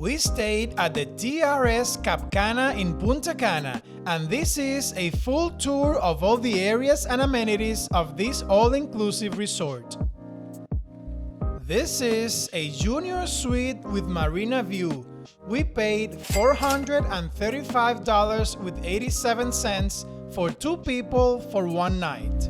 We stayed at the TRS Cap Cana in Punta Cana, and this is a full tour of all the areas and amenities of this all-inclusive resort. This is a junior suite with marina view. We paid $435.87 for 2 people for 1 night.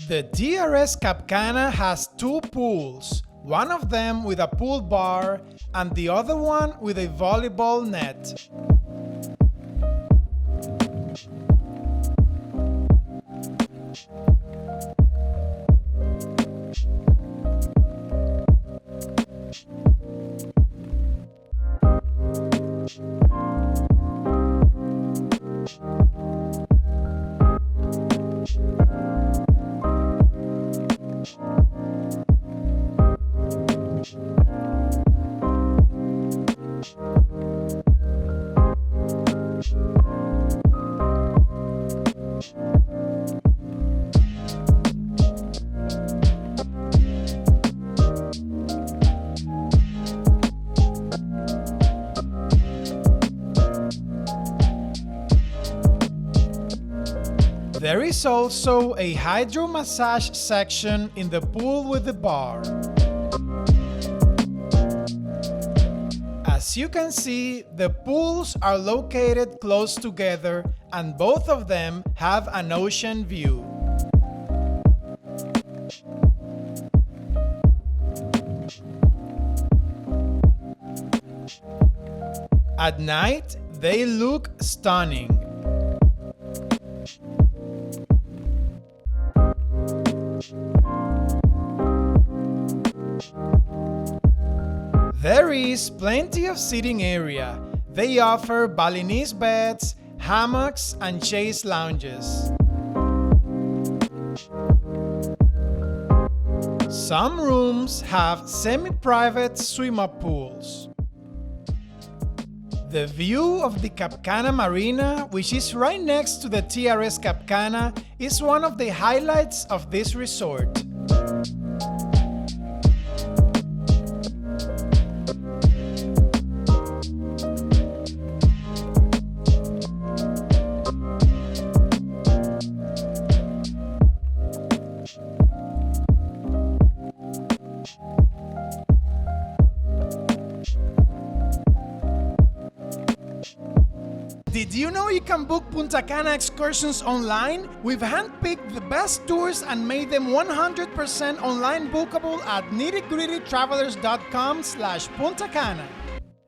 The TRS Cap Cana has 2 pools, one of them with a pool bar and the other one with a volleyball net. There is also a hydro massage section in the pool with the bar. As you can see, the pools are located close together and both of them have an ocean view. At night, they look stunning. There is plenty of seating area. They offer Balinese beds, hammocks, and chaise lounges. Some rooms have semi-private swim-up pools. The view of the Cap Cana Marina, which is right next to the TRS Cap Cana, is one of the highlights of this resort. Did you know you can book Punta Cana excursions online? We've handpicked the best tours and made them 100% online bookable at NittyGrittyTravelers.com/Punta Cana.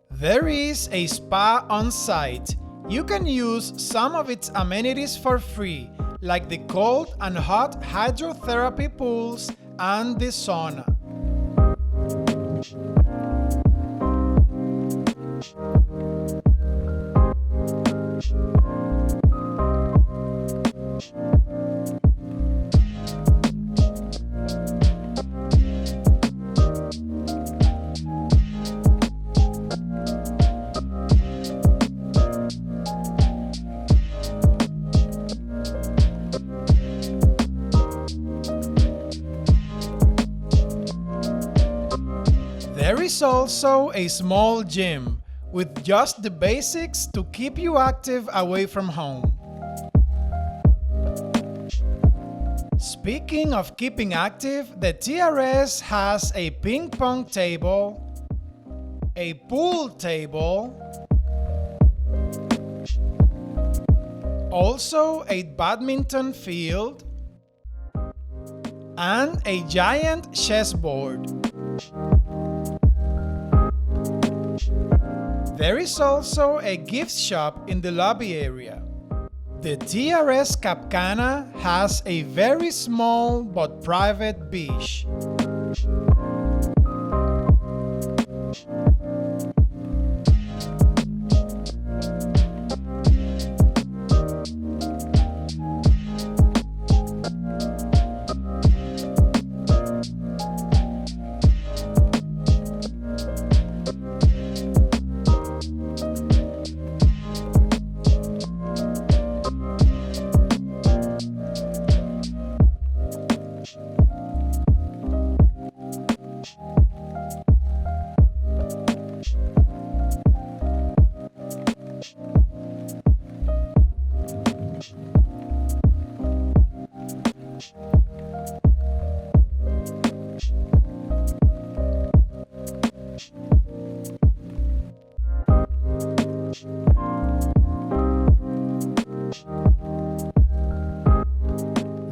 There is a spa on site. You can use some of its amenities for free, like the cold and hot hydrotherapy pools and the sauna. There is also a small gym with just the basics to keep you active away from home. Speaking of keeping active, the TRS has a ping pong table, a pool table, also a badminton field, and a giant chessboard. There is also a gift shop in the lobby area. The TRS Cap Cana has a very small but private beach.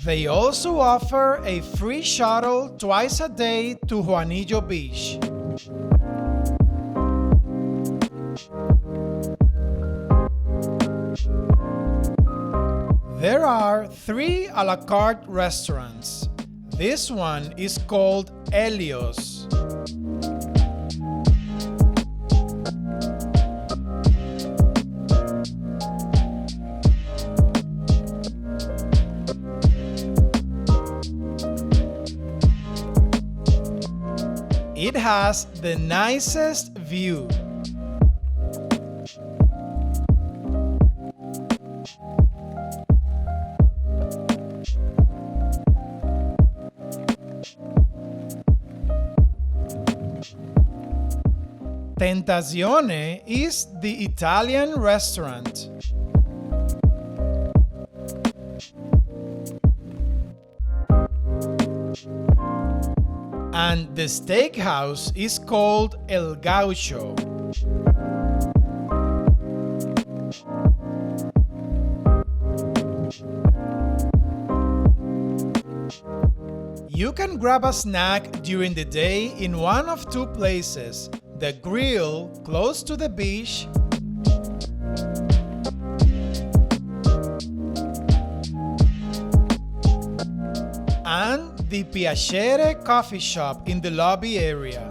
They also offer a free shuttle twice a day to Juanillo Beach. There are 3 a la carte restaurants. This one is called Helios. It has the nicest view. Tentazione is the Italian restaurant. And the steakhouse is called El Gaucho. You can grab a snack during the day in one of 2 places: the grill close to the beach and the Piacere coffee shop in the lobby area.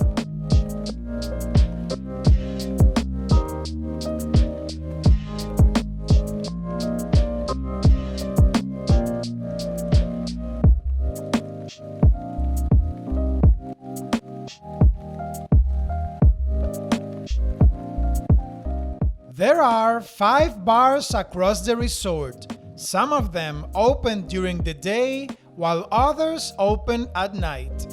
There are 5 bars across the resort. Some of them open during the day, while others open at night.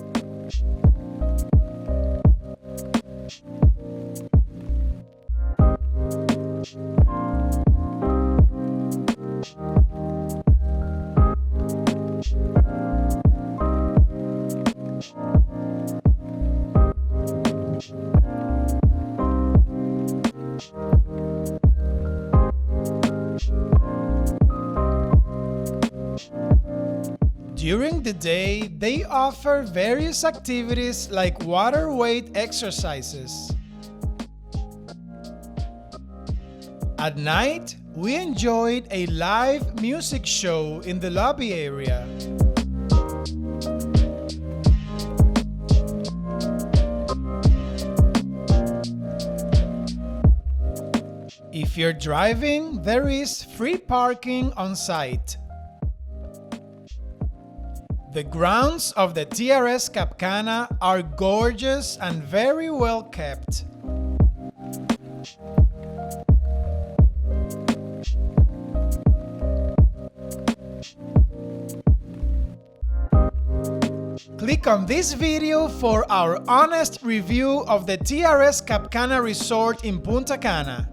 During the day, they offer various activities like water weight exercises. At night, we enjoyed a live music show in the lobby area. If you're driving, there is free parking on site. The grounds of the TRS Cap Cana are gorgeous and very well kept. Click on this video for our honest review of the TRS Cap Cana Resort in Punta Cana.